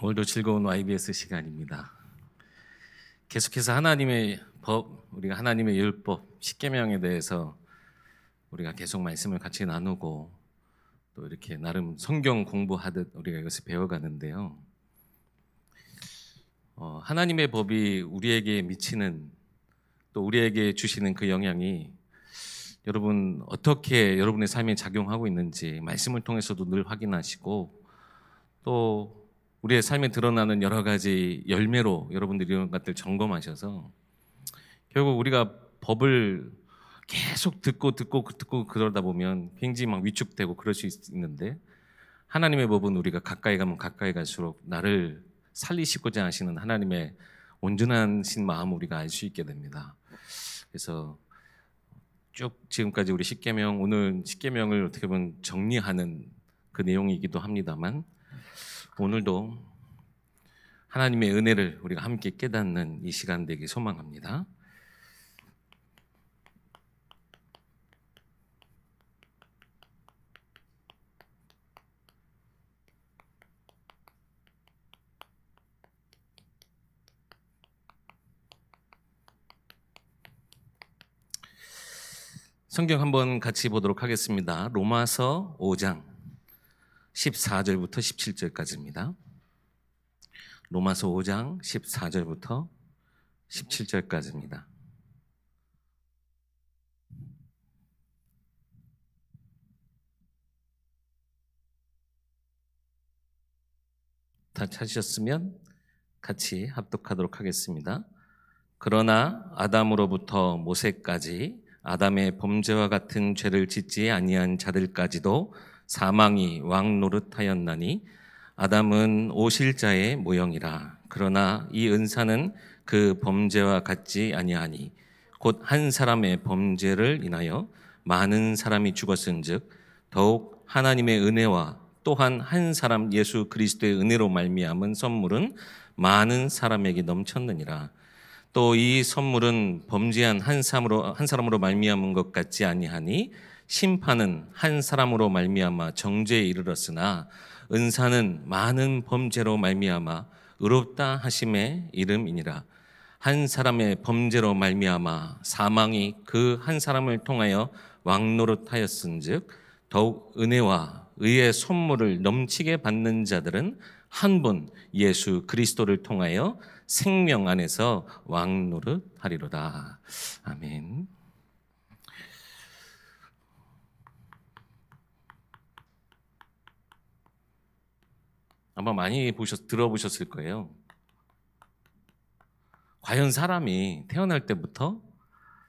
오늘도 즐거운 YBS 시간입니다. 계속해서 하나님의 법, 우리가 하나님의 율법, 십계명에 대해서 우리가 계속 말씀을 같이 나누고 또 이렇게 나름 성경 공부하듯 우리가 이것을 배워가는데요. 하나님의 법이 우리에게 미치는 또 우리에게 주시는 그 영향이 여러분 어떻게 여러분의 삶에 작용하고 있는지 말씀을 통해서도 늘 확인하시고 또 우리의 삶에 드러나는 여러 가지 열매로 여러분들이 이런 것들 점검하셔서 결국 우리가 법을 계속 듣고 그러다 보면 굉장히 막 위축되고 그럴 수 있는데 하나님의 법은 우리가 가까이 가면 가까이 갈수록 나를 살리시고자 하시는 하나님의 온전하신 마음을 우리가 알 수 있게 됩니다. 그래서 쭉 지금까지 우리 십계명, 오늘 십계명을 어떻게 보면 정리하는 그 내용이기도 합니다만 오늘도 하나님의 은혜를 우리가 함께 깨닫는 이 시간 되길 소망합니다. 성경 한번 같이 보도록 하겠습니다. 로마서 5장 14절부터 17절까지입니다. 로마서 5장 14절부터 17절까지입니다. 다 찾으셨으면 같이 합독하도록 하겠습니다. 그러나 아담으로부터 모세까지 아담의 범죄와 같은 죄를 짓지 아니한 자들까지도 사망이 왕노릇하였나니 아담은 오실자의 모형이라. 그러나 이 은사는 그 범죄와 같지 아니하니 곧 한 사람의 범죄를 인하여 많은 사람이 죽었은즉 더욱 하나님의 은혜와 또한 한 사람 예수 그리스도의 은혜로 말미암은 선물은 많은 사람에게 넘쳤느니라. 또 이 선물은 범죄한 한 사람으로 말미암은 것 같지 아니하니 심판은 한 사람으로 말미암아 정죄에 이르렀으나 은사는 많은 범죄로 말미암아 의롭다 하심의 이름이니라. 한 사람의 범죄로 말미암아 사망이 그 한 사람을 통하여 왕노릇하였은즉 더욱 은혜와 의의 선물을 넘치게 받는 자들은 한 분 예수 그리스도를 통하여 생명 안에서 왕노릇하리로다. 아멘. 아마 많이 들어보셨을 거예요. 과연 사람이 태어날 때부터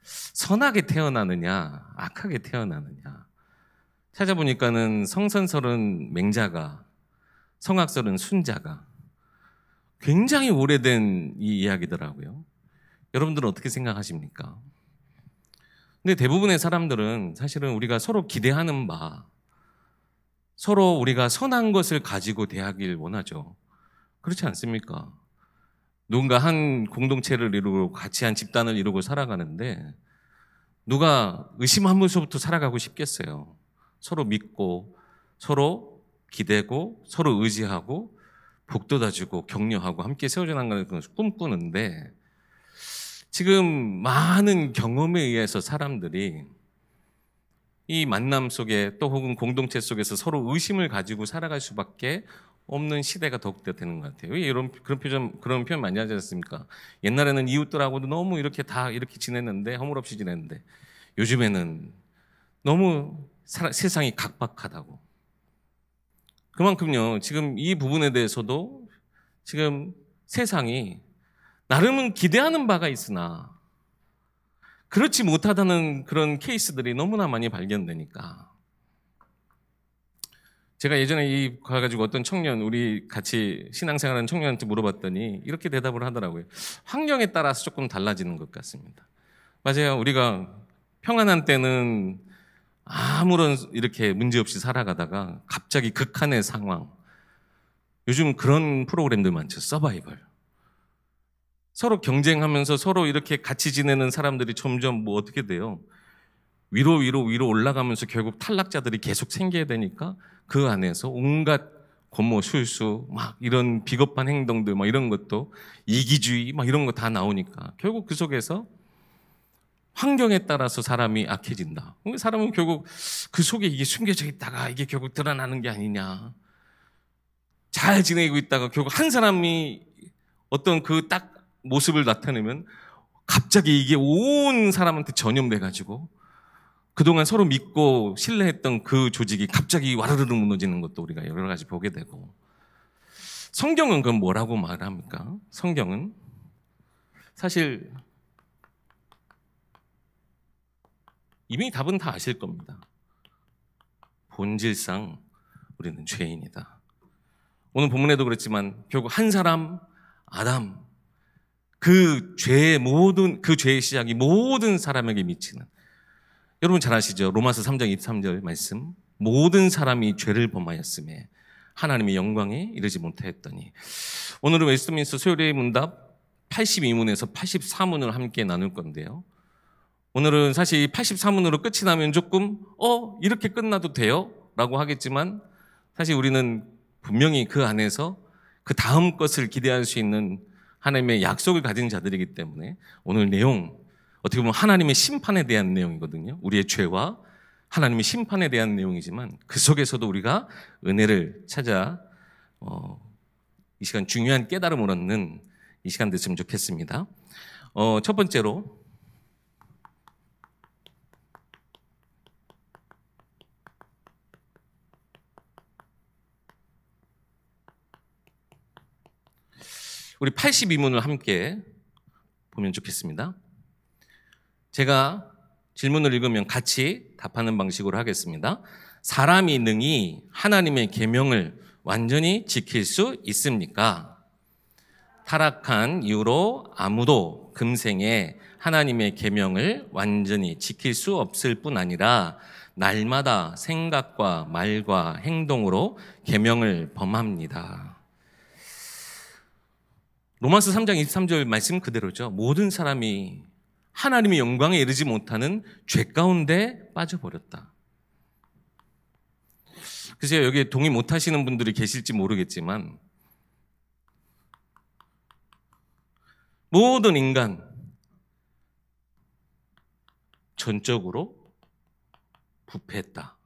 선하게 태어나느냐, 악하게 태어나느냐. 찾아보니까는 성선설은 맹자가, 성악설은 순자가 굉장히 오래된 이 이야기더라고요. 여러분들은 어떻게 생각하십니까? 근데 대부분의 사람들은 사실은 우리가 서로 기대하는 바, 서로 우리가 선한 것을 가지고 대하길 원하죠. 그렇지 않습니까? 누군가 한 공동체를 이루고 같이 한 집단을 이루고 살아가는데 누가 의심하면서부터 살아가고 싶겠어요. 서로 믿고 서로 기대고 서로 의지하고 복돋아주고 격려하고 함께 세워져 나가는 것을 꿈꾸는데 지금 많은 경험에 의해서 사람들이 이 만남 속에 또 혹은 공동체 속에서 서로 의심을 가지고 살아갈 수밖에 없는 시대가 더욱더 되는 것 같아요. 왜 그런 표현 많이 하지 않습니까? 옛날에는 이웃들하고도 너무 이렇게 다 이렇게 지냈는데 허물없이 지냈는데 요즘에는 너무 세상이 각박하다고. 그만큼요, 지금 이 부분에 대해서도 지금 세상이 나름은 기대하는 바가 있으나 그렇지 못하다는 그런 케이스들이 너무나 많이 발견되니까. 제가 예전에 가가지고 어떤 청년, 우리 같이 신앙생활하는 청년한테 물어봤더니 이렇게 대답을 하더라고요. 환경에 따라서 조금 달라지는 것 같습니다. 맞아요. 우리가 평안한 때는 아무런 이렇게 문제없이 살아가다가 갑자기 극한의 상황. 요즘 그런 프로그램들 많죠. 서바이벌. 서로 경쟁하면서 서로 이렇게 같이 지내는 사람들이 점점 어떻게 돼요? 위로 올라가면서 결국 탈락자들이 계속 생겨야 되니까 그 안에서 온갖 권모 술수 막 이런 비겁한 행동들 막 이런 것도 이기주의 막 이런 거 다 나오니까 결국 그 속에서 환경에 따라서 사람이 악해진다. 사람은 결국 그 속에 이게 숨겨져 있다가 이게 결국 드러나는 게 아니냐. 잘 지내고 있다가 결국 한 사람이 어떤 그 딱 모습을 나타내면 갑자기 이게 온 사람한테 전염돼가지고 그동안 서로 믿고 신뢰했던 그 조직이 갑자기 와르르 무너지는 것도 우리가 여러 가지 보게 되고, 성경은 그럼 뭐라고 말합니까? 성경은 사실 이미 답은 다 아실 겁니다. 본질상 우리는 죄인이다. 오늘 본문에도 그랬지만 결국 한 사람 아담, 그 죄의 시작이 모든 사람에게 미치는, 여러분 잘 아시죠? 로마서 3장 23절 말씀, 모든 사람이 죄를 범하였음에 하나님의 영광에 이르지 못하였더니. 오늘은 웨스트민스터 소요리의 문답 82문에서 84문을 함께 나눌 건데요, 오늘은 사실 84문으로 끝이 나면 조금 이렇게 끝나도 돼요? 라고 하겠지만, 사실 우리는 분명히 그 안에서 그 다음 것을 기대할 수 있는 하나님의 약속을 가진 자들이기 때문에 오늘 내용, 어떻게 보면 하나님의 심판에 대한 내용이거든요. 우리의 죄와 하나님의 심판에 대한 내용이지만 그 속에서도 우리가 은혜를 찾아 이 시간 중요한 깨달음을 얻는 이 시간 됐으면 좋겠습니다. 첫 번째로 우리 82문을 함께 보면 좋겠습니다. 제가 질문을 읽으면 같이 답하는 방식으로 하겠습니다. 사람이 능히 하나님의 계명을 완전히 지킬 수 있습니까? 타락한 이후로 아무도 금생에 하나님의 계명을 완전히 지킬 수 없을 뿐 아니라 날마다 생각과 말과 행동으로 계명을 범합니다. 로마서 3장 23절 말씀 그대로죠. 모든 사람이 하나님의 영광에 이르지 못하는 죄 가운데 빠져버렸다. 글쎄요, 여기에 동의 못하시는 분들이 계실지 모르겠지만 모든 인간 전적으로 부패했다.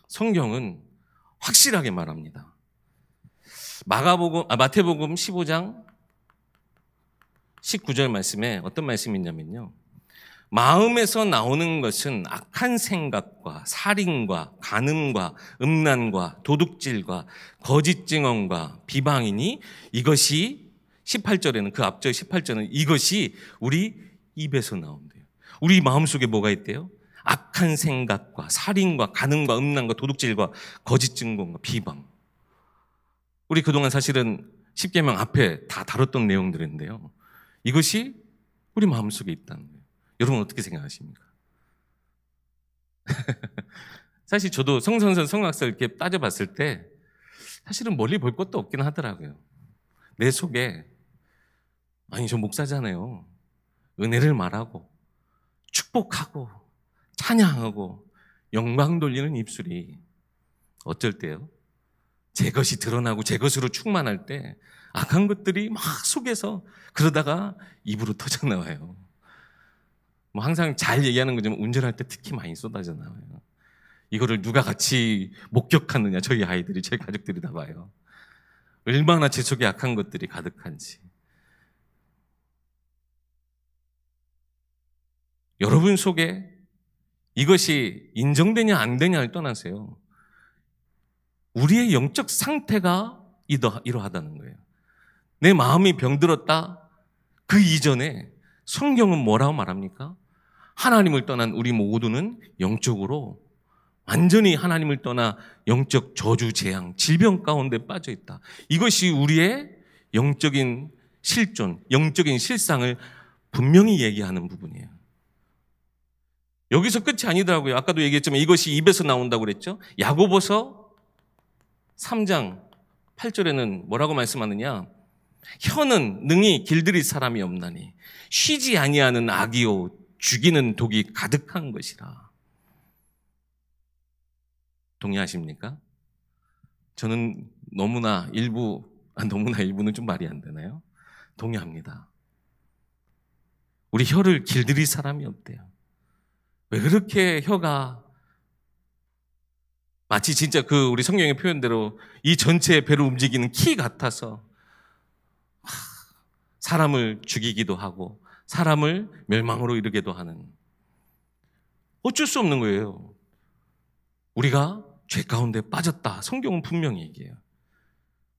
성경은 확실하게 말합니다. 마태복음 15장 19절 말씀에 어떤 말씀이 있냐면요, 마음에서 나오는 것은 악한 생각과 살인과 간음과 음란과 도둑질과 거짓 증언과 비방이니 이것이 18절에는, 그 앞절 18절은 이것이 우리 입에서 나온대요. 우리 마음속에 뭐가 있대요? 악한 생각과 살인과 간음과 음란과 도둑질과 거짓 증언과 비방. 우리 그동안 사실은 십계명 앞에 다 다뤘던 내용들인데요, 이것이 우리 마음속에 있다는 거예요. 여러분 어떻게 생각하십니까? 사실 저도 성선설 성악설 이렇게 따져봤을 때 사실은 멀리 볼 것도 없긴 하더라고요. 내 속에, 아니 저 목사잖아요, 은혜를 말하고 축복하고 찬양하고 영광 돌리는 입술이 어쩔 때요, 제 것이 드러나고 제 것으로 충만할 때 악한 것들이 막 속에서 그러다가 입으로 터져나와요. 뭐 항상 잘 얘기하는 거지만 운전할 때 특히 많이 쏟아져 나와요. 이거를 누가 같이 목격하느냐, 저희 아이들이, 저희 가족들이 다 봐요. 얼마나 제 속에 악한 것들이 가득한지. 여러분 속에 이것이 인정되냐 안 되냐를 떠나세요, 우리의 영적 상태가 이러하다는 거예요. 내 마음이 병들었다, 그 이전에 성경은 뭐라고 말합니까? 하나님을 떠난 우리 모두는 영적으로 완전히 하나님을 떠나 영적 저주, 재앙, 질병 가운데 빠져 있다. 이것이 우리의 영적인 실존, 영적인 실상을 분명히 얘기하는 부분이에요. 여기서 끝이 아니더라고요. 아까도 얘기했지만 이것이 입에서 나온다고 그랬죠. 야고보서 3장 8절에는 뭐라고 말씀하느냐, 혀는 능히 길들일 사람이 없나니 쉬지 아니하는 악이요 죽이는 독이 가득한 것이라. 동의하십니까? 저는 너무나 일부는 좀 말이 안 되나요? 동의합니다. 우리 혀를 길들일 사람이 없대요. 왜 그렇게 혀가 마치 진짜 우리 성경의 표현대로 이 전체의 배를 움직이는 키 같아서 사람을 죽이기도 하고 사람을 멸망으로 이르게도 하는, 어쩔 수 없는 거예요. 우리가 죄 가운데 빠졌다. 성경은 분명히 얘기해요.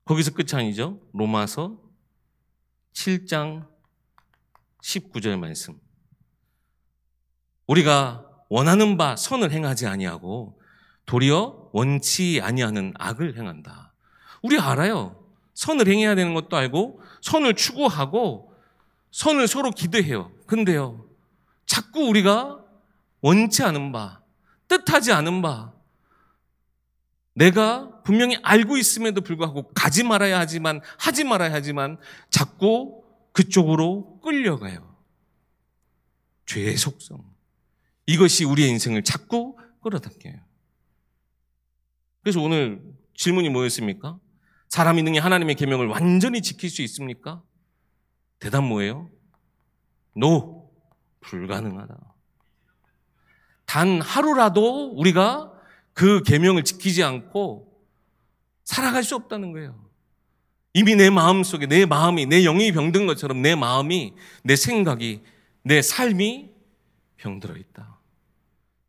거기서 끝이 아니죠. 로마서 7장 19절 말씀. 우리가 원하는 바 선을 행하지 아니하고 도리어 원치 아니하는 악을 행한다. 우리 알아요. 선을 행해야 되는 것도 알고 선을 추구하고 선을 서로 기대해요. 근데요, 자꾸 우리가 원치 않은 바, 뜻하지 않은 바, 내가 분명히 알고 있음에도 불구하고 가지 말아야 하지만, 하지 말아야 하지만 자꾸 그쪽으로 끌려가요. 죄의 속성. 이것이 우리의 인생을 자꾸 끌어당겨요. 그래서 오늘 질문이 뭐였습니까? 사람이 능히 하나님의 계명을 완전히 지킬 수 있습니까? 대답 뭐예요? No. 불가능하다. 단 하루라도 우리가 그 계명을 지키지 않고 살아갈 수 없다는 거예요. 이미 내 마음속에 내 마음이, 내 영이 병든 것처럼 내 마음이, 내 생각이, 내 삶이 병들어 있다.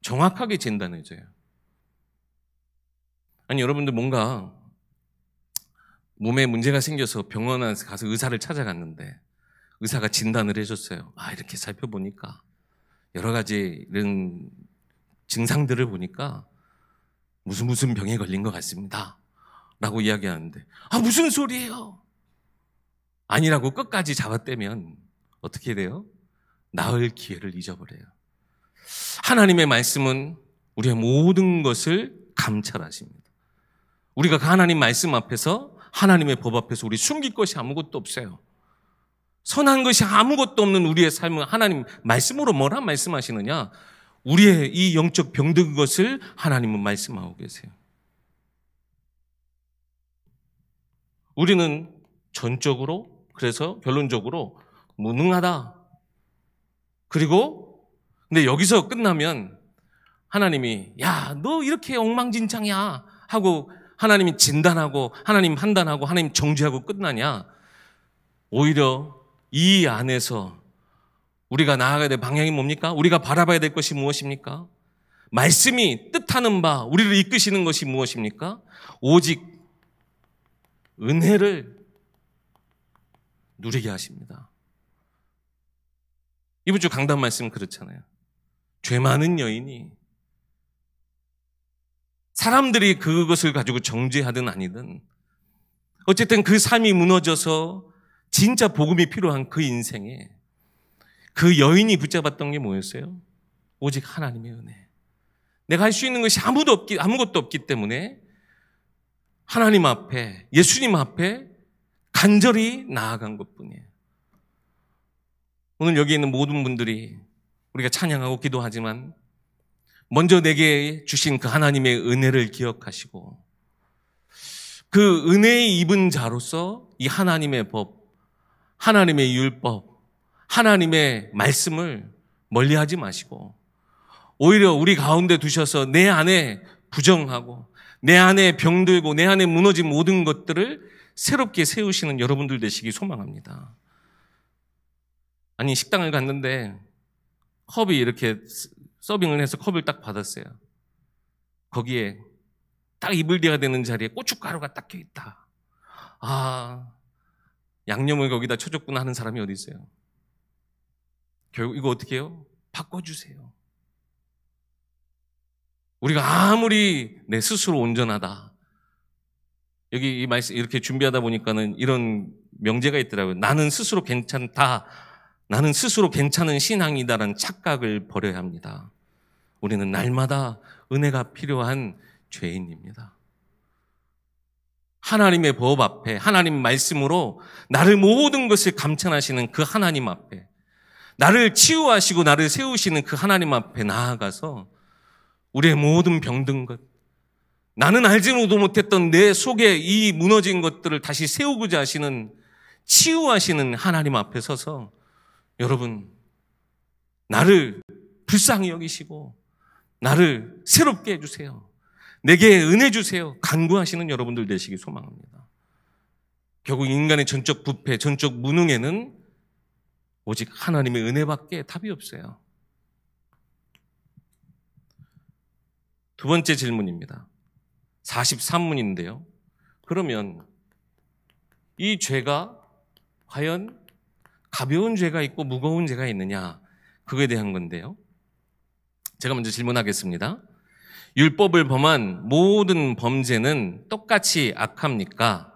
정확하게 진단해줘요. 아니, 여러분들 뭔가 몸에 문제가 생겨서 병원에 가서 의사를 찾아갔는데 의사가 진단을 해줬어요. 이렇게 살펴보니까 여러 가지 이런 증상들을 보니까 무슨 병에 걸린 것 같습니다 라고 이야기하는데, 무슨 소리예요? 아니라고 끝까지 잡아떼면 어떻게 돼요? 나을 기회를 잊어버려요. 하나님의 말씀은 우리의 모든 것을 감찰하십니다. 우리가 그 하나님 말씀 앞에서, 하나님의 법 앞에서 우리 숨길 것이 아무것도 없어요. 선한 것이 아무것도 없는 우리의 삶은 하나님 말씀으로 뭐라 말씀하시느냐? 우리의 이 영적 병든 것을 하나님은 말씀하고 계세요. 우리는 전적으로, 그래서 결론적으로 무능하다. 그리고 근데 여기서 끝나면 하나님이 야, 너 이렇게 엉망진창이야 하고 하나님이 진단하고 하나님 판단하고 하나님 정죄하고 끝나냐? 오히려 이 안에서 우리가 나아가야 될 방향이 뭡니까? 우리가 바라봐야 될 것이 무엇입니까? 말씀이 뜻하는 바, 우리를 이끄시는 것이 무엇입니까? 오직 은혜를 누리게 하십니다. 이번 주 강단 말씀 그렇잖아요. 죄 많은 여인이, 사람들이 그것을 가지고 정죄하든 아니든 어쨌든 그 삶이 무너져서 진짜 복음이 필요한 그 인생에 그 여인이 붙잡았던 게 뭐였어요? 오직 하나님의 은혜. 내가 할 수 있는 것이 아무것도 없기 때문에 하나님 앞에, 예수님 앞에 간절히 나아간 것뿐이에요. 오늘 여기 있는 모든 분들이 우리가 찬양하고 기도하지만 먼저 내게 주신 그 하나님의 은혜를 기억하시고 그 은혜의 입은 자로서 이 하나님의 법, 하나님의 율법, 하나님의 말씀을 멀리하지 마시고 오히려 우리 가운데 두셔서 내 안에 부정하고 내 안에 병들고 내 안에 무너진 모든 것들을 새롭게 세우시는 여러분들 되시기 소망합니다. 아니, 식당을 갔는데 컵이 이렇게 서빙을 해서 컵을 딱 받았어요. 거기에 딱 입을 대야 되는 자리에 고춧가루가 딱 껴있다. 양념을 거기다 쳐줬구나 하는 사람이 어디 있어요? 결국 이거 어떻게 해요? 바꿔주세요. 우리가 아무리 내 스스로 온전하다. 여기 이 말씀 이렇게 준비하다 보니까는 이런 명제가 있더라고요. 나는 스스로 괜찮다. 나는 스스로 괜찮은 신앙이다라는 착각을 버려야 합니다. 우리는 날마다 은혜가 필요한 죄인입니다. 하나님의 법 앞에, 하나님 말씀으로 나를 모든 것을 감찰하시는 그 하나님 앞에, 나를 치유하시고 나를 세우시는 그 하나님 앞에 나아가서 우리의 모든 병든 것, 나는 알지도 못했던 내 속에 이 무너진 것들을 다시 세우고자 하시는, 치유하시는 하나님 앞에 서서 여러분, 나를 불쌍히 여기시고 나를 새롭게 해주세요, 내게 은혜 주세요, 간구하시는 여러분들 되시기 소망합니다. 결국 인간의 전적 부패, 전적 무능에는 오직 하나님의 은혜밖에 답이 없어요. 두 번째 질문입니다. 43문인데요. 그러면 이 죄가 과연 가벼운 죄가 있고 무거운 죄가 있느냐, 그거에 대한 건데요. 제가 먼저 질문하겠습니다. 율법을 범한 모든 범죄는 똑같이 악합니까?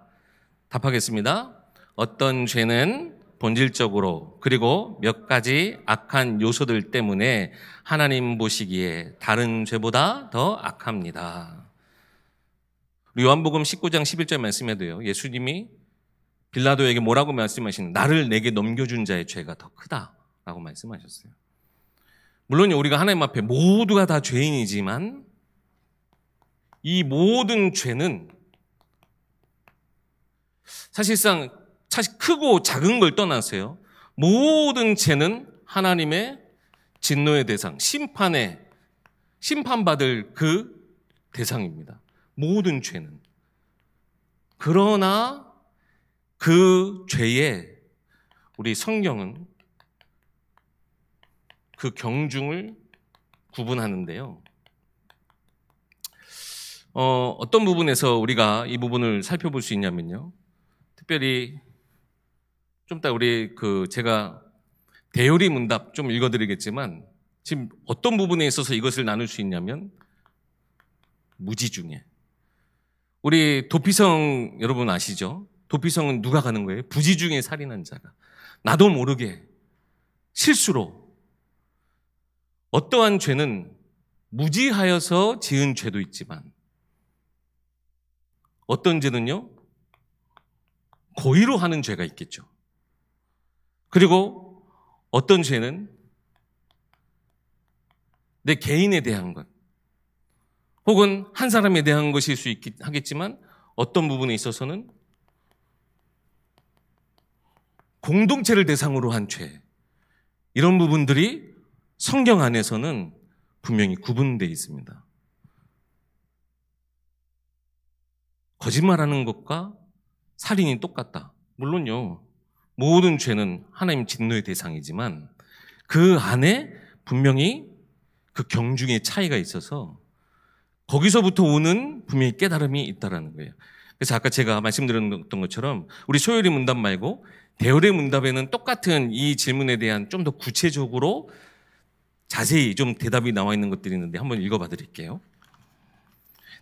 답하겠습니다. 어떤 죄는 본질적으로 그리고 몇 가지 악한 요소들 때문에 하나님 보시기에 다른 죄보다 더 악합니다. 요한복음 19장 11절 말씀에도요, 예수님이 빌라도에게 뭐라고 말씀하시는, 나를 내게 넘겨준 자의 죄가 더 크다라고 말씀하셨어요. 물론 우리가 하나님 앞에 모두가 다 죄인이지만 이 모든 죄는 사실상 크고 작은 걸 떠나서요, 모든 죄는 하나님의 진노의 대상, 심판받을 그 대상입니다. 모든 죄는. 그러나 그 죄에 우리 성경은 그 경중을 구분하는데요. 어떤 부분에서 우리가 이 부분을 살펴볼 수 있냐면요. 특별히 좀 이따 제가 대요리 문답 좀 읽어드리겠지만, 지금 어떤 부분에 있어서 이것을 나눌 수 있냐면, 무지 중에. 우리 도피성 여러분 아시죠? 도피성은 누가 가는 거예요? 부지 중에 살인한 자가. 나도 모르게 실수로. 어떠한 죄는 무지하여서 지은 죄도 있지만, 어떤 죄는요, 고의로 하는 죄가 있겠죠. 그리고 어떤 죄는 내 개인에 대한 것, 혹은 한 사람에 대한 것일 수 하겠지만, 어떤 부분에 있어서는 공동체를 대상으로 한 죄, 이런 부분들이 성경 안에서는 분명히 구분되어 있습니다. 거짓말하는 것과 살인이 똑같다. 물론요, 모든 죄는 하나님 진노의 대상이지만 그 안에 분명히 그 경중의 차이가 있어서 거기서부터 오는 분명히 깨달음이 있다는 거예요. 그래서 아까 제가 말씀드렸던 것처럼 우리 소요리 문답 말고 대요리 문답에는 똑같은 이 질문에 대한 좀 더 구체적으로 자세히 좀 대답이 나와 있는 것들이 있는데 한번 읽어봐 드릴게요.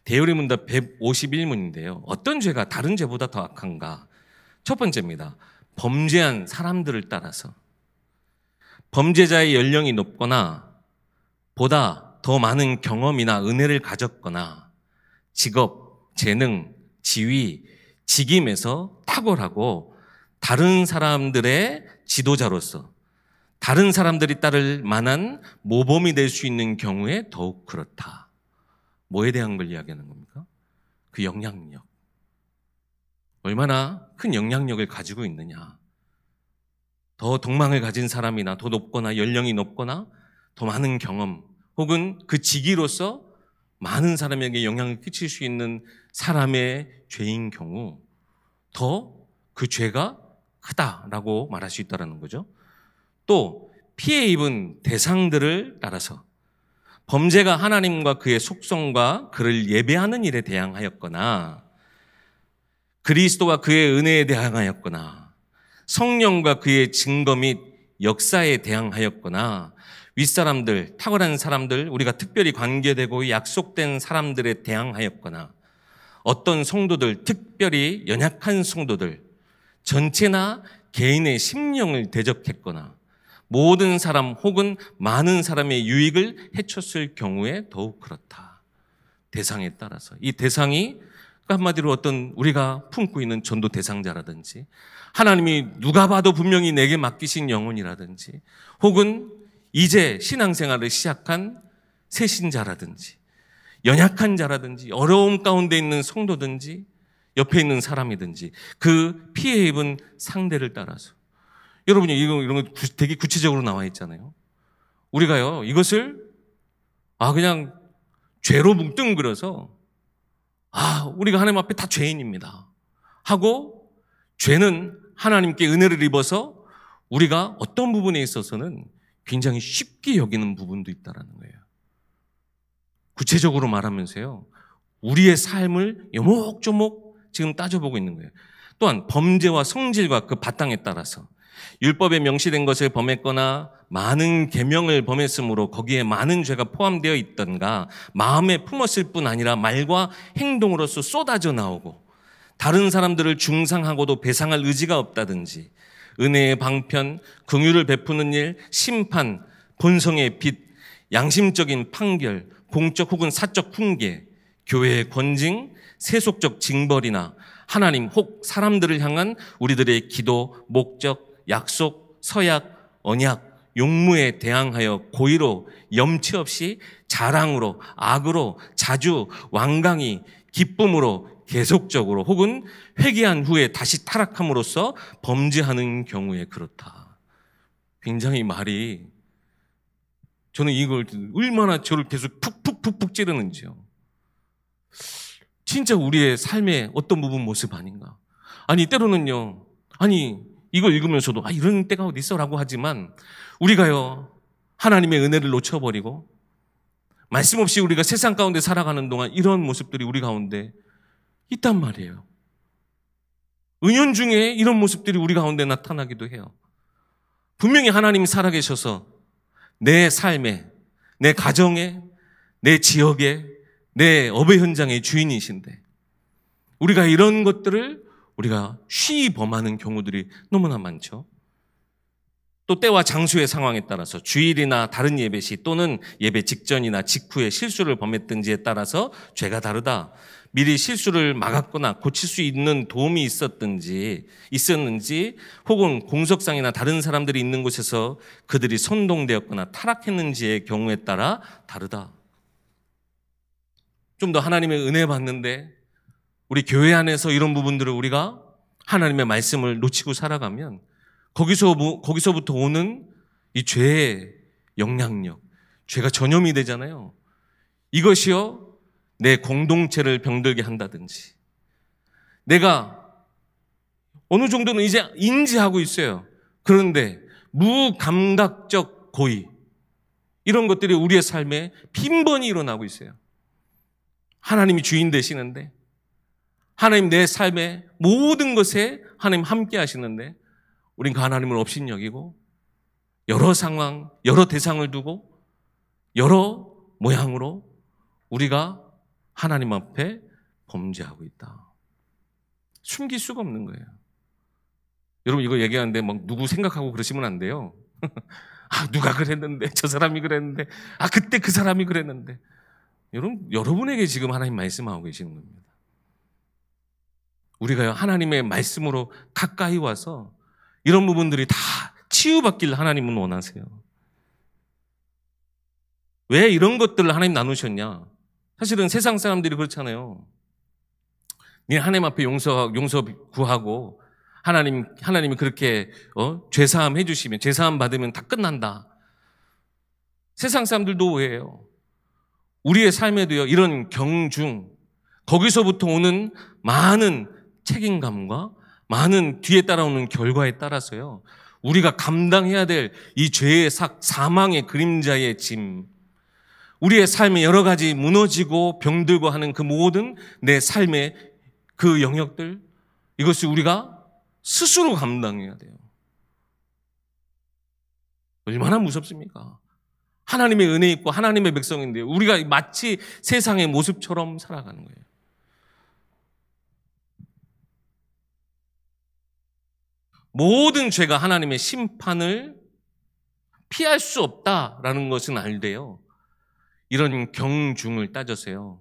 대요리 문답 151문인데요. 어떤 죄가 다른 죄보다 더 악한가? 첫 번째입니다. 범죄한 사람들을 따라서. 범죄자의 연령이 높거나 보다 더 많은 경험이나 은혜를 가졌거나 직업, 재능, 지위, 직임에서 탁월하고 다른 사람들의 지도자로서 다른 사람들이 따를 만한 모범이 될 수 있는 경우에 더욱 그렇다. 뭐에 대한 걸 이야기하는 겁니까? 그 영향력. 얼마나 큰 영향력을 가지고 있느냐. 더 덕망을 가진 사람이나 더 높거나 연령이 높거나 더 많은 경험 혹은 그 직위로서 많은 사람에게 영향을 끼칠 수 있는 사람의 죄인 경우 더 그 죄가 크다라고 말할 수 있다는 거죠. 또 피해 입은 대상들을 따라서 범죄가 하나님과 그의 속성과 그를 예배하는 일에 대항하였거나 그리스도와 그의 은혜에 대항하였거나 성령과 그의 증거 및 역사에 대항하였거나 윗사람들, 탁월한 사람들, 우리가 특별히 관계되고 약속된 사람들에 대항하였거나 어떤 성도들, 특별히 연약한 성도들 전체나 개인의 심령을 대적했거나 모든 사람 혹은 많은 사람의 유익을 해쳤을 경우에 더욱 그렇다. 대상에 따라서. 이 대상이 한마디로 어떤 우리가 품고 있는 전도 대상자라든지 하나님이 누가 봐도 분명히 내게 맡기신 영혼이라든지 혹은 이제 신앙생활을 시작한 새신자라든지 연약한 자라든지 어려움 가운데 있는 성도든지 옆에 있는 사람이든지 그 피해 입은 상대를 따라서 여러분이 이런 거 되게 구체적으로 나와 있잖아요. 우리가요 이것을 그냥 죄로 뭉뚱그려서 우리가 하나님 앞에 다 죄인입니다 하고 죄는 하나님께 은혜를 입어서 우리가 어떤 부분에 있어서는 굉장히 쉽게 여기는 부분도 있다라는 거예요. 구체적으로 말하면서요 우리의 삶을 요목조목 지금 따져보고 있는 거예요. 또한 범죄와 성질과 그 바탕에 따라서 율법에 명시된 것을 범했거나 많은 계명을 범했으므로 거기에 많은 죄가 포함되어 있던가 마음에 품었을 뿐 아니라 말과 행동으로서 쏟아져 나오고 다른 사람들을 중상하고도 배상할 의지가 없다든지 은혜의 방편, 긍휼을 베푸는 일, 심판, 본성의 빛, 양심적인 판결, 공적 혹은 사적 훈계, 교회의 권징, 세속적 징벌이나 하나님 혹 사람들을 향한 우리들의 기도, 목적, 약속, 서약, 언약, 용무에 대항하여 고의로 염치 없이 자랑으로 악으로 자주 완강히 기쁨으로 계속적으로 혹은 회개한 후에 다시 타락함으로써 범죄하는 경우에 그렇다. 굉장히 말이 저는 이걸 얼마나 저를 계속 푹푹푹푹 찌르는지요. 진짜 우리의 삶의 어떤 부분 모습 아닌가. 때로는요 이걸 읽으면서도 이런 때가 어디 있어라고 하지만 우리가요 하나님의 은혜를 놓쳐버리고 말씀 없이 우리가 세상 가운데 살아가는 동안 이런 모습들이 우리 가운데 있단 말이에요. 은연중에 이런 모습들이 우리 가운데 나타나기도 해요. 분명히 하나님이 살아계셔서 내 삶에, 내 가정에, 내 지역에, 내 업의 현장의 주인이신데 우리가 이런 것들을 우리가 쉬이 범하는 경우들이 너무나 많죠. 또 때와 장소의 상황에 따라서 주일이나 다른 예배 시 또는 예배 직전이나 직후에 실수를 범했든지에 따라서 죄가 다르다. 미리 실수를 막았거나 고칠 수 있는 도움이 있었는지 혹은 공석상이나 다른 사람들이 있는 곳에서 그들이 선동되었거나 타락했는지의 경우에 따라 다르다. 좀 더 하나님의 은혜 받는데 우리 교회 안에서 이런 부분들을 우리가 하나님의 말씀을 놓치고 살아가면 거기서부터 오는 이 죄의 영향력, 죄가 전염이 되잖아요. 이것이요 내 공동체를 병들게 한다든지 내가 어느 정도는 이제 인지하고 있어요. 그런데 무감각적 고의 이런 것들이 우리의 삶에 빈번히 일어나고 있어요. 하나님이 주인 되시는데 하나님 내 삶의 모든 것에 하나님 함께 하시는데 우린 그 하나님을 업신여기고 여러 상황, 여러 대상을 두고 여러 모양으로 우리가 하나님 앞에 범죄하고 있다. 숨길 수가 없는 거예요. 여러분 이거 얘기하는데 막 누구 생각하고 그러시면 안 돼요. 누가 그랬는데 저 사람이 그랬는데 그때 그 사람이 그랬는데 여러분에게 지금 하나님 말씀하고 계시는 겁니다. 우리가 하나님의 말씀으로 가까이 와서 이런 부분들이 다 치유받기를 하나님은 원하세요. 왜 이런 것들을 하나님 나누셨냐? 사실은 세상 사람들이 그렇잖아요. 네 하나님 앞에 용서 구하고 하나님이 그렇게 죄사함 해주시면 죄사함 받으면 다 끝난다. 세상 사람들도 오해해요. 우리의 삶에도요 이런 경중 거기서부터 오는 많은 책임감과 많은 뒤에 따라오는 결과에 따라서요 우리가 감당해야 될 이 죄의 사망의 그림자의 짐, 우리의 삶에 여러 가지 무너지고 병들고 하는 그 모든 내 삶의 그 영역들, 이것을 우리가 스스로 감당해야 돼요. 얼마나 무섭습니까? 하나님의 은혜 있고 하나님의 백성인데 우리가 마치 세상의 모습처럼 살아가는 거예요. 모든 죄가 하나님의 심판을 피할 수 없다라는 것은 알대요. 이런 경중을 따져서요.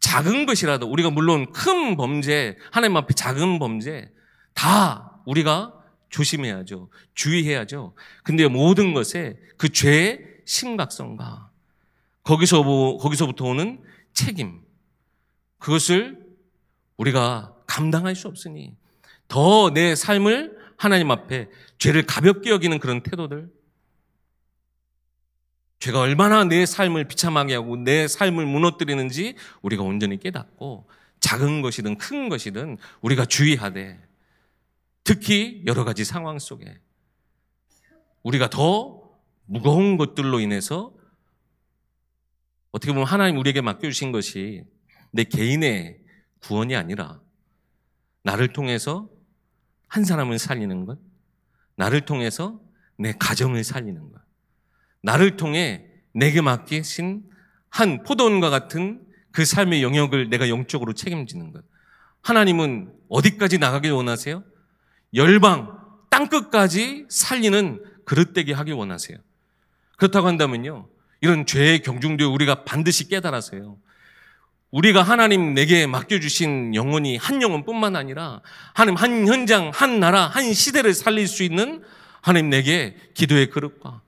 작은 것이라도 우리가 물론 큰 범죄, 하나님 앞에 작은 범죄 다 우리가 조심해야죠. 주의해야죠. 근데 모든 것에 그 죄의 심각성과 거기서부터 오는 책임, 그것을 우리가 감당할 수 없으니 더 내 삶을 하나님 앞에 죄를 가볍게 여기는 그런 태도들, 죄가 얼마나 내 삶을 비참하게 하고 내 삶을 무너뜨리는지 우리가 온전히 깨닫고 작은 것이든 큰 것이든 우리가 주의하되, 특히 여러 가지 상황 속에 우리가 더 무거운 것들로 인해서 어떻게 보면 하나님 우리에게 맡겨주신 것이 내 개인의 구원이 아니라 나를 통해서 한 사람을 살리는 것, 나를 통해서 내 가정을 살리는 것, 나를 통해 내게 맡기신 한 포도원과 같은 그 삶의 영역을 내가 영적으로 책임지는 것. 하나님은 어디까지 나가길 원하세요? 열방, 땅끝까지 살리는 그릇되게 하길 원하세요. 그렇다고 한다면요, 이런 죄의 경중도 우리가 반드시 깨달아서요, 우리가 하나님 내게 맡겨주신 영혼이 한 영혼뿐만 아니라 하나님 한 현장, 한 나라, 한 시대를 살릴 수 있는 하나님 내게 기도의 그릇과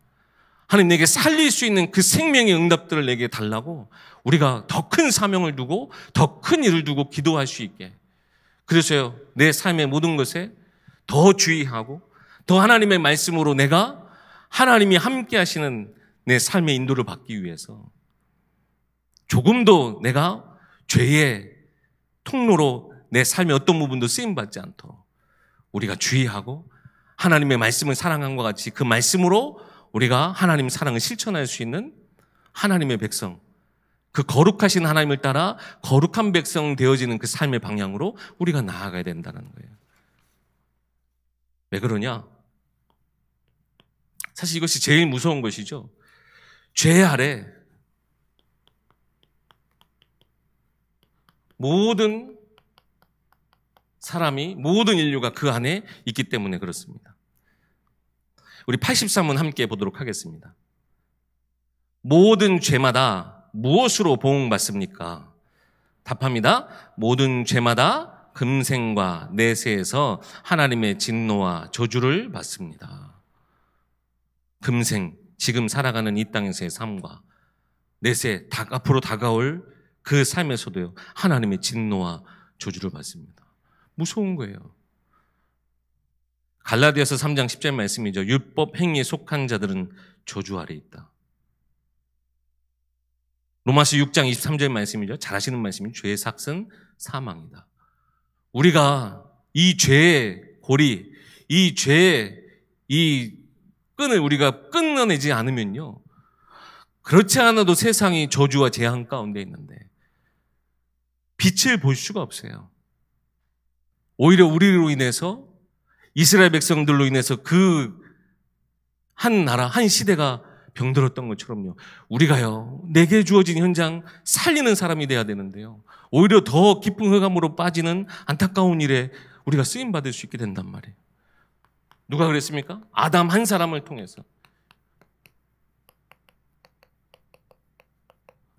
하나님 내게 살릴 수 있는 그 생명의 응답들을 내게 달라고 우리가 더 큰 사명을 두고 더 큰 일을 두고 기도할 수 있게, 그래서요 내 삶의 모든 것에 더 주의하고 더 하나님의 말씀으로 내가 하나님이 함께 하시는 내 삶의 인도를 받기 위해서 조금도 내가 죄의 통로로 내 삶의 어떤 부분도 쓰임받지 않도록 우리가 주의하고 하나님의 말씀을 사랑함과 같이 그 말씀으로 우리가 하나님 사랑을 실천할 수 있는 하나님의 백성, 그 거룩하신 하나님을 따라 거룩한 백성 되어지는 그 삶의 방향으로 우리가 나아가야 된다는 거예요. 왜 그러냐? 사실 이것이 제일 무서운 것이죠. 죄 아래 모든 사람이, 모든 인류가 그 안에 있기 때문에 그렇습니다. 우리 83문 함께 보도록 하겠습니다. 모든 죄마다 무엇으로 보응받습니까? 답합니다. 모든 죄마다 금생과 내세에서 하나님의 진노와 저주를 받습니다. 금생, 지금 살아가는 이 땅에서의 삶과 내세, 앞으로 다가올 그 삶에서도요, 하나님의 진노와 저주를 받습니다. 무서운 거예요. 갈라디아서 3장 10절 말씀이죠. 율법 행위에 속한 자들은 저주 아래 있다. 로마서 6장 23절 말씀이죠. 잘 아시는 말씀이 죄의 삭은 사망이다. 우리가 이 죄의 고리, 이 죄의 이 끈을 우리가 끊어내지 않으면요, 그렇지 않아도 세상이 저주와 재앙 가운데 있는데 빛을 볼 수가 없어요. 오히려 우리로 인해서, 이스라엘 백성들로 인해서 그 한 나라, 한 시대가 병들었던 것처럼요, 우리가요 내게 주어진 현장 살리는 사람이 돼야 되는데요, 오히려 더 깊은 흑암으로 빠지는 안타까운 일에 우리가 쓰임받을 수 있게 된단 말이에요. 누가 그랬습니까? 아담 한 사람을 통해서.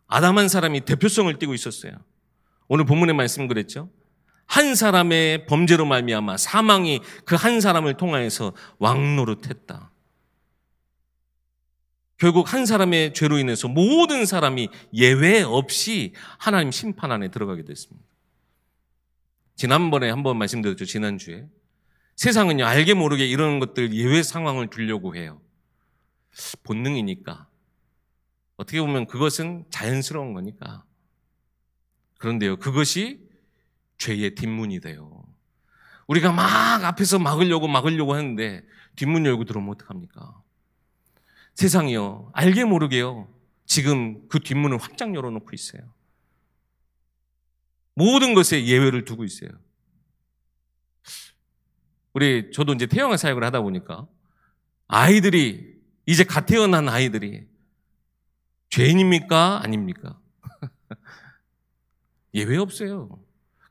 아담 한 사람이 대표성을 띠고 있었어요. 오늘 본문의 말씀 그랬죠. 한 사람의 범죄로 말미암아 사망이 그 한 사람을 통하여서 왕노릇했다. 결국 한 사람의 죄로 인해서 모든 사람이 예외 없이 하나님 심판 안에 들어가게 됐습니다. 지난번에 한번 말씀드렸죠. 지난주에. 세상은요, 알게 모르게 이런 것들, 예외 상황을 두려고 해요. 본능이니까. 어떻게 보면 그것은 자연스러운 거니까. 그런데요, 그것이 죄의 뒷문이 돼요. 우리가 막 앞에서 막으려고 하는데 뒷문 열고 들어오면 어떡합니까? 세상이요, 알게 모르게요, 지금 그 뒷문을 확장 열어놓고 있어요. 모든 것에 예외를 두고 있어요. 저도 이제 태영아 사역을 하다 보니까 아이들이, 이제 갓 태어난 아이들이 죄인입니까? 아닙니까? 예외 없어요.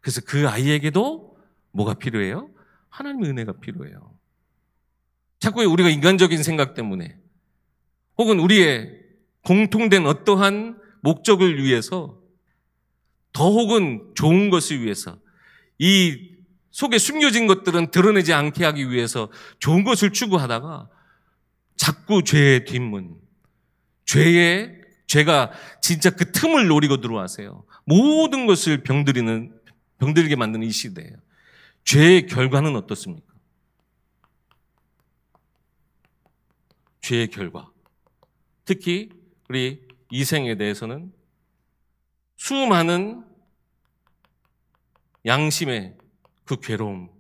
그래서 그 아이에게도 뭐가 필요해요? 하나님의 은혜가 필요해요. 자꾸 우리가 인간적인 생각 때문에 혹은 우리의 공통된 어떠한 목적을 위해서, 더 혹은 좋은 것을 위해서, 이 속에 숨겨진 것들은 드러내지 않게 하기 위해서 좋은 것을 추구하다가 자꾸 죄의 뒷문, 죄의 죄가 진짜 그 틈을 노리고 들어와서요. 모든 것을 병들게 만드는 이 시대예요. 죄의 결과는 어떻습니까? 죄의 결과. 특히 우리 이생에 대해서는 수많은 양심의 그 괴로움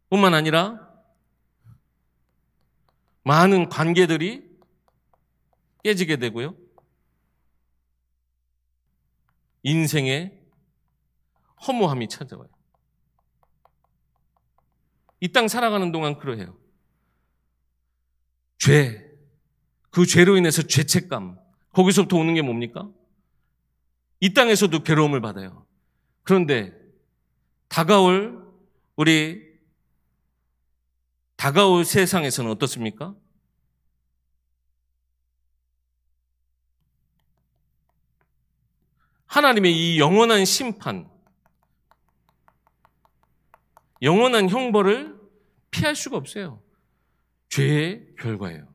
뿐만 아니라 많은 관계들이 깨지게 되고요. 인생에 허무함이 찾아와요. 이 땅 살아가는 동안 그러해요. 죄, 그 죄로 인해서 죄책감, 거기서부터 오는 게 뭡니까? 이 땅에서도 괴로움을 받아요. 그런데 다가올 세상에서는 어떻습니까? 하나님의 이 영원한 심판, 영원한 형벌을 피할 수가 없어요. 죄의 결과예요.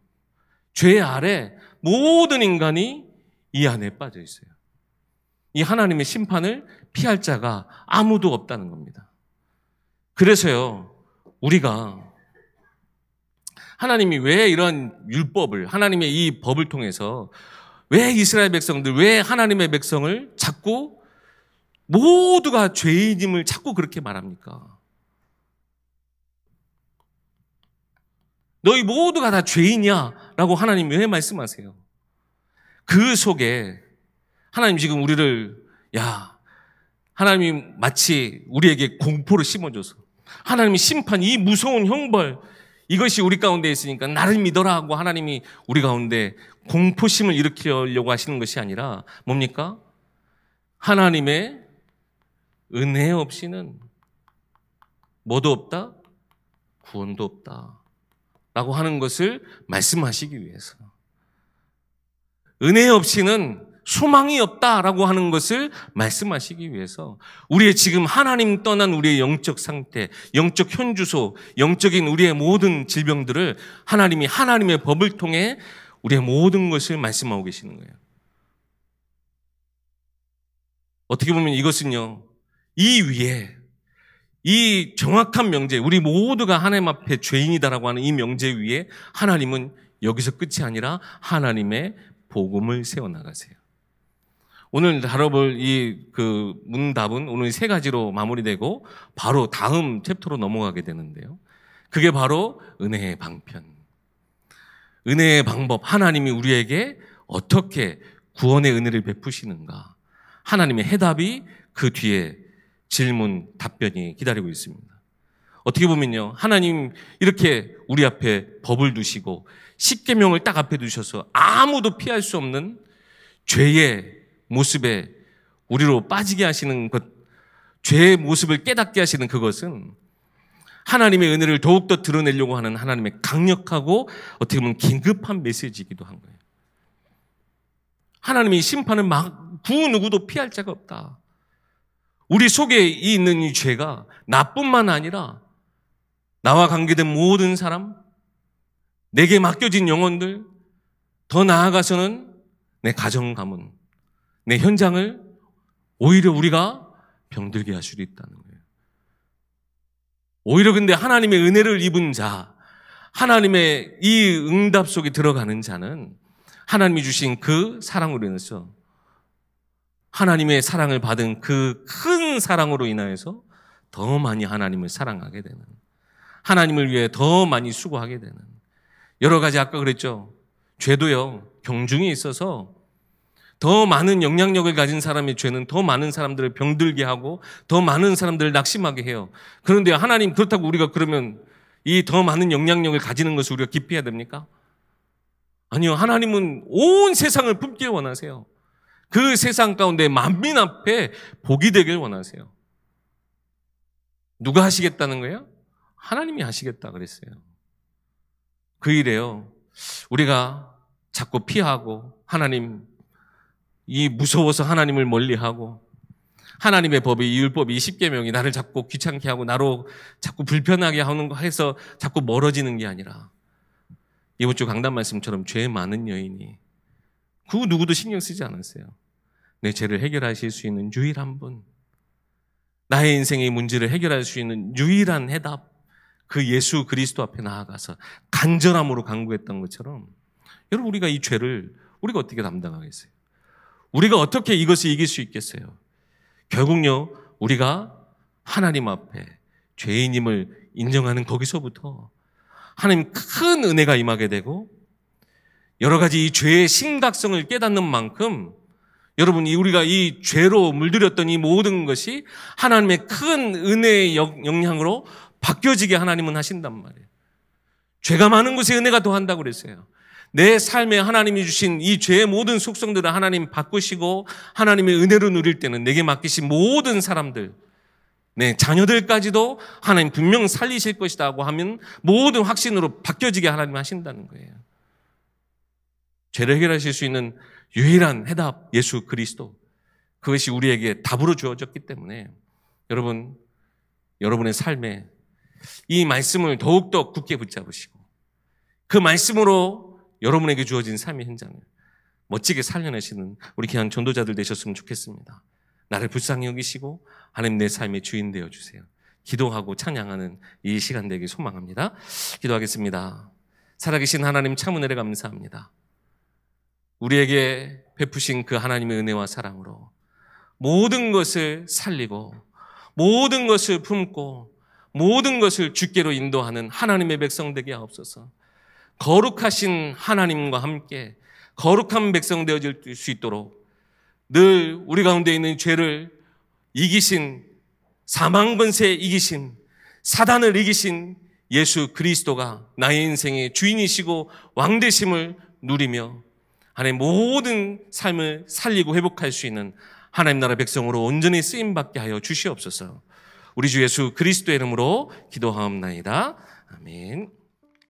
죄 아래 모든 인간이 이 안에 빠져 있어요. 이 하나님의 심판을 피할 자가 아무도 없다는 겁니다. 그래서요, 우리가 하나님이 왜 이런 율법을, 하나님의 이 법을 통해서 왜 이스라엘 백성들, 왜 하나님의 백성을 자꾸 모두가 죄인임을 자꾸 그렇게 말합니까? 너희 모두가 다 죄인이야 라고 하나님이 왜 말씀하세요? 그 속에 하나님 지금 우리를, 하나님이 마치 우리에게 공포를 심어줘서 하나님의 심판, 이 무서운 형벌, 이것이 우리 가운데 있으니까 나를 믿어라 하고 하나님이 우리 가운데 공포심을 일으키려고 하시는 것이 아니라 뭡니까? 하나님의 은혜 없이는 뭐도 없다? 구원도 없다 라고 하는 것을 말씀하시기 위해서, 은혜 없이는 소망이 없다라고 하는 것을 말씀하시기 위해서 우리의 지금 하나님 떠난 우리의 영적 상태, 영적 현주소, 영적인 우리의 모든 질병들을 하나님이 하나님의 법을 통해 우리의 모든 것을 말씀하고 계시는 거예요. 어떻게 보면 이것은요, 이 위에 이 정확한 명제, 우리 모두가 하나님 앞에 죄인이다라고 하는 이 명제 위에 하나님은 여기서 끝이 아니라 하나님의 복음을 세워나가세요. 오늘 다뤄볼 그 문답은 오늘 세 가지로 마무리되고 바로 다음 챕터로 넘어가게 되는데요. 그게 바로 은혜의 방편. 은혜의 방법, 하나님이 우리에게 어떻게 구원의 은혜를 베푸시는가. 하나님의 해답이 그 뒤에 질문, 답변이 기다리고 있습니다. 어떻게 보면요, 하나님 이렇게 우리 앞에 법을 두시고 십계명을 딱 앞에 두셔서 아무도 피할 수 없는 죄의 모습에 우리로 빠지게 하시는 것, 죄의 모습을 깨닫게 하시는 그것은 하나님의 은혜를 더욱더 드러내려고 하는 하나님의 강력하고 어떻게 보면 긴급한 메시지이기도 한 거예요. 하나님의 심판은 그 누구도 피할 자가 없다. 우리 속에 있는 이 죄가 나뿐만 아니라 나와 관계된 모든 사람, 내게 맡겨진 영혼들, 더 나아가서는 내 가정 가문, 내 현장을 오히려 우리가 병들게 할 수도 있다는 거예요. 오히려 근데 하나님의 은혜를 입은 자, 하나님의 이 응답 속에 들어가는 자는 하나님이 주신 그 사랑으로 인해서, 하나님의 사랑을 받은 그 큰 사랑으로 인하여서 더 많이 하나님을 사랑하게 되는, 하나님을 위해 더 많이 수고하게 되는, 여러 가지 아까 그랬죠. 죄도요, 경중이 있어서 더 많은 영향력을 가진 사람의 죄는 더 많은 사람들을 병들게 하고 더 많은 사람들을 낙심하게 해요. 그런데 하나님, 그렇다고 우리가 그러면 이 더 많은 영향력을 가지는 것을 우리가 기피해야 됩니까? 아니요. 하나님은 온 세상을 품길 원하세요. 그 세상 가운데 만민 앞에 복이 되길 원하세요. 누가 하시겠다는 거예요? 하나님이 하시겠다 그랬어요. 그 일에요, 우리가 자꾸 피하고 하나님, 이 무서워서 하나님을 멀리하고 하나님의 법이, 이 율법이, 이 십계명이 나를 자꾸 귀찮게 하고 나로 자꾸 불편하게 하는 거 해서 자꾸 멀어지는 게 아니라 이번 주 강단 말씀처럼 죄 많은 여인이 그 누구도 신경 쓰지 않았어요. 내 죄를 해결하실 수 있는 유일한 분, 나의 인생의 문제를 해결할 수 있는 유일한 해답, 그 예수 그리스도 앞에 나아가서 간절함으로 간구했던 것처럼, 여러분, 우리가 이 죄를 우리가 어떻게 담당하겠어요? 우리가 어떻게 이것을 이길 수 있겠어요? 결국요, 우리가 하나님 앞에 죄인임을 인정하는 거기서부터 하나님 큰 은혜가 임하게 되고, 여러 가지 이 죄의 심각성을 깨닫는 만큼 여러분, 우리가 이 죄로 물들였던 이 모든 것이 하나님의 큰 은혜의 영향으로 바뀌어지게 하나님은 하신단 말이에요. 죄가 많은 곳에 은혜가 더한다고 그랬어요. 내 삶에 하나님이 주신 이 죄의 모든 속성들을 하나님 바꾸시고 하나님의 은혜로 누릴 때는 내게 맡기신 모든 사람들, 내 자녀들까지도 하나님 분명 살리실 것이다 하고 하면 모든 확신으로 바뀌어지게 하나님 하신다는 거예요. 죄를 해결하실 수 있는 유일한 해답, 예수 그리스도. 그것이 우리에게 답으로 주어졌기 때문에 여러분, 여러분의 삶에 이 말씀을 더욱더 굳게 붙잡으시고 그 말씀으로 여러분에게 주어진 삶의 현장을 멋지게 살려내시는 우리 귀한 전도자들 되셨으면 좋겠습니다. 나를 불쌍히 여기시고 하나님 내 삶의 주인 되어주세요. 기도하고 찬양하는 이 시간 되길 소망합니다. 기도하겠습니다. 살아계신 하나님 참 은혜를 감사합니다. 우리에게 베푸신 그 하나님의 은혜와 사랑으로 모든 것을 살리고 모든 것을 품고 모든 것을 주께로 인도하는 하나님의 백성 되게 하옵소서. 거룩하신 하나님과 함께 거룩한 백성 되어질 수 있도록 늘 우리 가운데 있는 죄를 이기신, 사망 권세 이기신, 사단을 이기신 예수 그리스도가 나의 인생의 주인이시고 왕 되심을 누리며 하나님 모든 삶을 살리고 회복할 수 있는 하나님 나라 백성으로 온전히 쓰임받게 하여 주시옵소서. 우리 주 예수 그리스도의 이름으로 기도하옵나이다. 아멘.